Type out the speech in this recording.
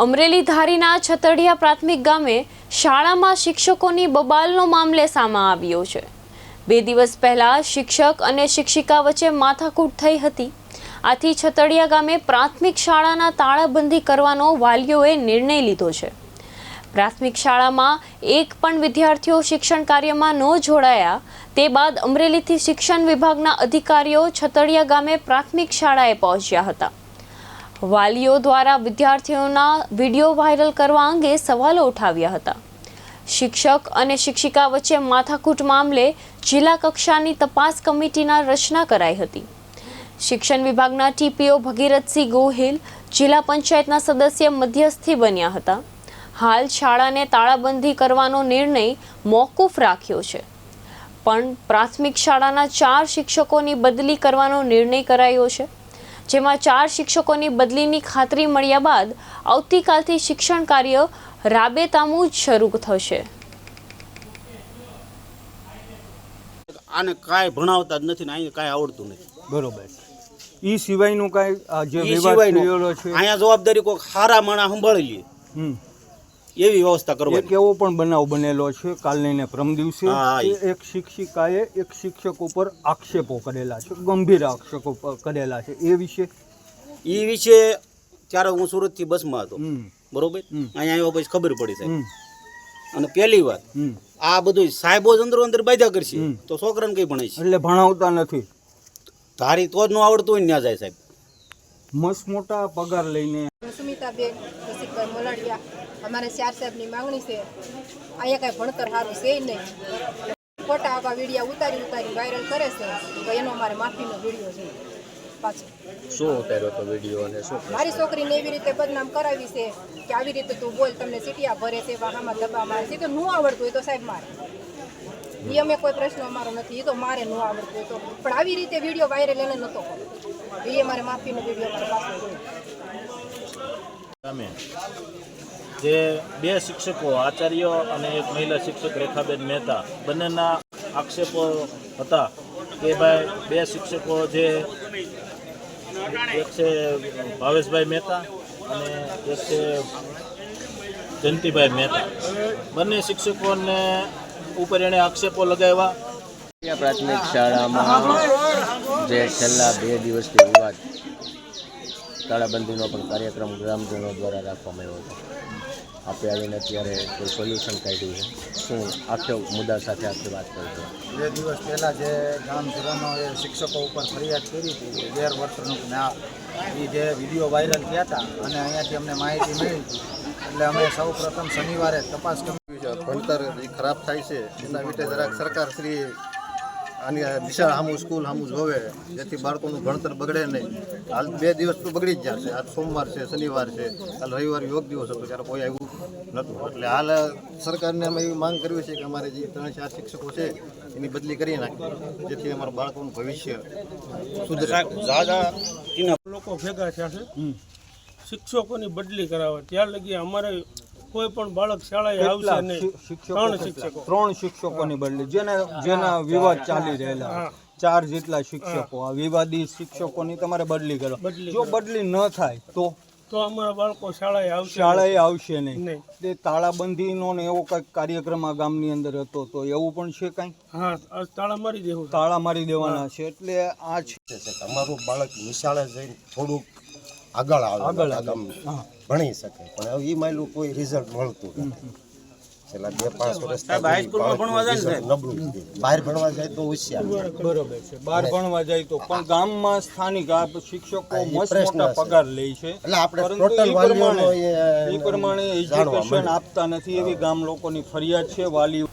અમરેલી ધારીના છતડિયા પ્રાથમિક ગામે શાળામાં શિક્ષકોની બબાલનો મામલે સામે આવ્યો છે। 2 દિવસ પહેલા શિક્ષક અને શિક્ષિકા વચ્ચે માથાકૂટ થઈ હતી। આથી છતડિયા ગામે પ્રાથમિક શાળાના તાળાબંધી કરવાનો વાલીઓએ નિર્ણય લીધો છે। પ્રાથમિક શાળામાં એક પણ વિદ્યાર્થીઓ શિક્ષણ કાર્યમાં ન જોડાયા તે બાદ અમરેલીથી શિક્ષણ વિભાગના અધિકારીઓ છતડિયા ગામે પ્રાથમિક શાળાએ પહોંચ્યા હતા। વાલીઓ દ્વારા વિદ્યાર્થીઓના વિડીયો વાયરલ કરવા અંગે સવાલો ઉઠાવ્યા હતા। શિક્ષક અને શિક્ષિકા વચ્ચે માથાકૂટ મામલે જિલ્લા કક્ષાની તપાસ કમિટીની રચના કરાઈ હતી। શિક્ષણ વિભાગના ટીપીઓ ભગીરથસિંહ ગોહિલ જિલ્લા પંચાયતના સદસ્ય મધ્યસ્થી બન્યા હતા। હાલ શાળાને તાળાબંધી કરવાનો નિર્ણય મોકૂફ રાખ્યો છે, પણ પ્રાથમિક શાળાના 4 શિક્ષકોની બદલી કરવાનો નિર્ણય કરાયો છે, જેમાં 4 શિક્ષકોની બદલીની ખાતરી મળ્યા બાદ આવતીકાલથી શિક્ષણ કાર્ય રાબેતામું જ શરૂ થશે। આને કાંઈ ભણાવતા જ નથી ને અહીંયા કાંઈ આવડતું નથી। બરોબર। ઈ સિવાયનું કાંઈ જે વિવાદ થયેલો છે અહીંયા જવાબદારી કોઈ સારા માણસ સંભાળી લે એવી વ્યવસ્થા કરવાની। એક એવો પણ બનાવ બનેલો છે કાલને ને પરમ દિવસે એક શિક્ષિકાએ એક શિક્ષક ઉપર આક્ષેપો કરેલા છે, ગંભીર આક્ષેપો કરેલા છે। એ વિશે ત્યારે હું સુરતથી બસમાં હતો, બરોબર, અહીંયા આવ્યા પછી ખબર પડી સાહેબ। અને પહેલી વાત આ બધું સાહેબો જ અંદર બાધા કરશે તો છોકરાને કઈ ભણાય છે? એટલે ભણાવતા નથી, ધારી તો જ ન આવડતું હોય ને ત્યાં જાય સાહેબ। મસ્ત મોટા પગાર લઈને સુમિતાબેન રસિકભાઈ મોલાડિયા, અમારે 4 સાહેબની માંગણી છે। અહીંયા કાંઈ ભણતર સારું છે નહીં, ખોટા આવા વિડીયા ઉતારી વાયરલ કરે છે, તો એનો અમારે માફીનો વિડીયો છે। પાછો શું ઉતાર્યો તો વિડીયો અને શું મારી છોકરીને એવી રીતે બદનામ કરાવી છે કે આવી રીતે તું બોલ, તમને સીટિયા ભરે છે, વાહામાં દબા મારે છે, તો ન આવડતું હોય તો સાહેબ મારે, એ અમે કોઈ પ્રશ્ન અમારો નથી, એ તો મારે ન આવડતું હોય તો, પણ આવી રીતે વિડીયો વાયરલ એને નહોતો કર્યો, એ અમારે માફીનો વિડીયો મારે પાછો તમે જે 2 શિક્ષકો આચાર્ય અને એક મહિલા શિક્ષક રેખાબેન મહેતા બંનેના આક્ષેપો હતા કે ભાઈ 2 શિક્ષકો જે એક છે ભાવેશભાઈ મહેતા અને એક છે જયંતિભાઈ મહેતા, બંને શિક્ષકોને ઉપર એણે આક્ષેપો લગાવ્યા। પ્રાથમિક શાળામાં જે છેલ્લા 2 દિવસથી વિવાદ તાળાબંધીનો પણ કાર્યક્રમ ગ્રામજનો દ્વારા રાખવામાં આવ્યો હતો, આપણે આવીને અત્યારે કોઈ સોલ્યુશન કાઢ્યું છે, શું આખો મુદ્દા સાથે આપણે વાત કરીશું? 2 દિવસ પહેલાં જે ગ્રામજનોએ શિક્ષકો ઉપર ફરિયાદ કરી હતી ગેરવર્તણૂક ના, એ જે વિડીયો વાયરલ થયા હતા અને અહીંયાથી અમને માહિતી મળી હતી, એટલે અમે સૌ પ્રથમ શનિવારે તપાસ કરી છે। ભણતર ખરાબ થાય છે એના વિશે જરાક સરકાર શ્રી આની દિશા સામું સ્કૂલ સામું જોવે, જેથી બાળકોનું ભણતર બગડે નહીં। હાલ 2 દિવસ તો બગડી જ જશે, આજ સોમવાર છે, શનિવાર છે, કાલ રવિવાર યોગ દિવસ હતો ત્યારે કોઈ આવ્યું નહોતું, એટલે હાલ સરકારને અમે એવી માંગ કરવી છે કે અમારે જે 3-4 શિક્ષકો છે એની બદલી કરી નાખીએ, જેથી અમારા બાળકોનું ભવિષ્ય સુધરે। લોકો ભેગા થયા છે શિક્ષકોની બદલી કરાવે, ત્યાં લગી અમારે કોઈ પણ બાળક શાળાએ આવશે નહીં। 3 શિક્ષકોની બદલી જેના વિવાદ ચાલી રહેલા 4 જેટલા શિક્ષકો, આ વિવાદી શિક્ષકોની તમારે બદલી કરો। જો બદલી ન થાય તો અમારા બાળકો શાળાએ આવશે નહીં। તે તાળાબંધીનો ને એવો કંઈક કાર્યક્રમ આ ગામની અંદર હતો, તો એવું પણ છે કાંઈ? હા, તાળા મારી દેવાના છે। એટલે આ છે અમારું બાળક નિશાળે જઈને થોડુંક આગળ આવે, ભણી શકે, પણ એ માયલું કોઈ રિઝલ્ટ મળતું નથી। છેલ્લા 2-5 વર્ષથી નબળું છે, બહાર ભણવા જાય તો હોશિયાર, બરોબર છે, બહાર ભણવા જાય તો, પણ ગામમાં સ્થાનિક આ શિક્ષકો મસ્ત મોટા પગાર લે છે, એટલે આપણે એ પ્રમાણે એજ્યુકેશન આપતા નથી, એવી ગામ લોકોની ફરિયાદ છે। વાલીઓ